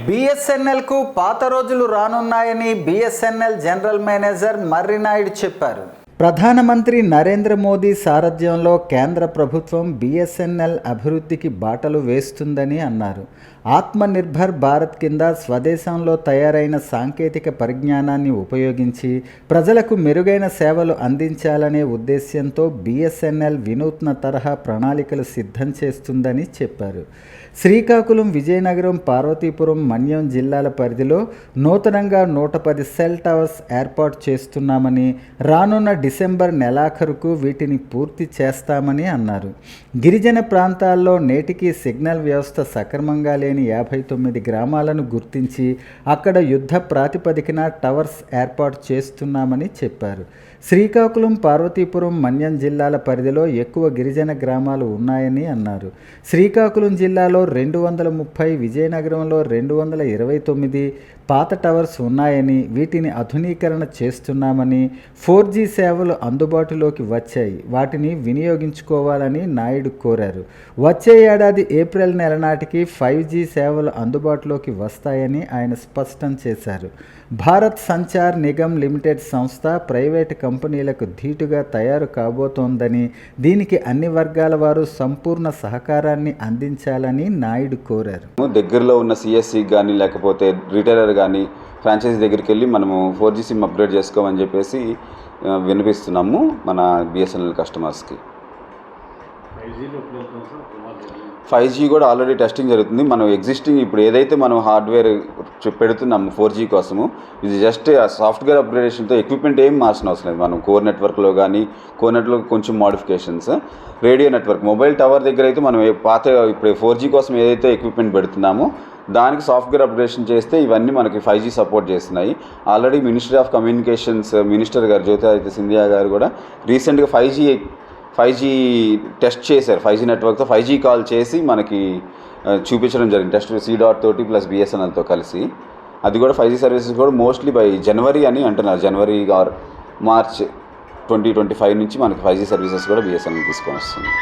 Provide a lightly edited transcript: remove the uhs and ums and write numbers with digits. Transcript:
బీఎస్ఎన్ఎల్కు పాత రోజులు రానున్నాయని BSNL general manager మర్రి నాయుడు చెప్పారు. ప్రధానమంత్రి నరేంద్ర మోదీ సారథ్యంలో కేంద్ర ప్రభుత్వం బీఎస్ఎన్ఎల్ అభివృద్ధికి బాటలు వేస్తుందని అన్నారు. ఆత్మనిర్భర్ భారత్ కింద స్వదేశంలో తయారైన సాంకేతిక పరిజ్ఞానాన్ని ఉపయోగించి ప్రజలకు మెరుగైన సేవలు అందించాలనే ఉద్దేశ్యంతో బీఎస్ఎన్ఎల్ వినూత్న తరహా ప్రణాళికలు సిద్ధం చేస్తుందని చెప్పారు. శ్రీకాకుళం, విజయనగరం, పార్వతీపురం, మన్యం జిల్లాల పరిధిలో నూతనంగా 110 సెల్ టవర్స్ ఏర్పాటు చేస్తున్నామని, రానున్న డిసెంబర్ నెలాఖరుకు వీటిని పూర్తి చేస్తామని అన్నారు. గిరిజన ప్రాంతాల్లో నేటికి సిగ్నల్ వ్యవస్థ సక్రమంగా లేని 59 గ్రామాలను గుర్తించి అక్కడ యుద్ధ ప్రాతిపదికన టవర్స్ ఏర్పాటు చేస్తున్నామని చెప్పారు. శ్రీకాకుళం, పార్వతీపురం, మన్యం జిల్లాల పరిధిలో ఎక్కువ గిరిజన గ్రామాలు ఉన్నాయని అన్నారు. శ్రీకాకుళం జిల్లాలో 230, విజయనగరంలో 229 పాత టవర్స్ ఉన్నాయని, వీటిని ఆధునీకరణ చేస్తున్నామని, 4G సేవలు అందుబాటులోకి వచ్చాయి, వాటిని వినియోగించుకోవాలని నాయుడు కోరారు. వచ్చే ఏడాది ఏప్రిల్ నెల నాటికి 5G సేవలు అందుబాటులోకి వస్తాయని ఆయన స్పష్టం చేశారు. భారత్ సంచార్ నిగమ్ లిమిటెడ్ సంస్థ ప్రైవేటు కంపెనీలకు ధీటుగా తయారు కాబోతోందని, దీనికి అన్ని వర్గాల వారు సంపూర్ణ సహకారాన్ని అందించాలని నాయుడు కోరారు. దగ్గరలో ఉన్న సిఎస్సి కానీ లేకపోతే రిటైలర్ కానీ ఫ్రాంచైజీ దగ్గరికి వెళ్ళి మనము 4G సిమ్ అప్గ్రేడ్ చేసుకోమని చెప్పేసి వినిపిస్తున్నాము మన బిఎస్ఎన్ఎల్ కస్టమర్స్కి. 5G కూడా ఆల్రెడీ టెస్టింగ్ జరుగుతుంది. మనం ఎగ్జిస్టింగ్ ఇప్పుడు ఏదైతే మనం హార్డ్వేర్ పెడుతున్నాము 4G కోసము, ఇది జస్ట్ సాఫ్ట్వేర్ అప్గ్రేడేషన్తో ఎక్విప్మెంట్ ఏం మార్చిన అవసరం లేదు. మనం కోర్ నెట్వర్క్లో కానీ కొంచెం modifications, radio network, mobile tower దగ్గర అయితే మనం పాత ఇప్పుడు 4G కోసం ఏదైతే ఎక్విప్మెంట్ పెడుతున్నామో దానికి సాఫ్ట్వేర్ అప్గ్రేడేషన్ చేస్తే ఇవన్నీ మనకి 5G సపోర్ట్ చేస్తున్నాయి. Already ministry of communications minister గారు జ్యోతిరాదిత్య సింధియా గారు కూడా రీసెంట్గా 5G టెస్ట్ చేశారు. 5G నెట్వర్క్తో 5G కాల్ చేసి మనకి చూపించడం జరిగింది. టెస్ట్ C.dot తోటి ప్లస్ బిఎస్ఎన్ఎల్తో కలిసి. అది కూడా 5G సర్వీసెస్ కూడా మోస్ట్లీ బై జనవరి అని అంటున్నారు. జనవరి ఆర్ మార్చ్ 2025 నుంచి మనకి 5G సర్వీసెస్ కూడా బిఎస్ఎన్ఎల్ తీసుకొని వస్తుంది.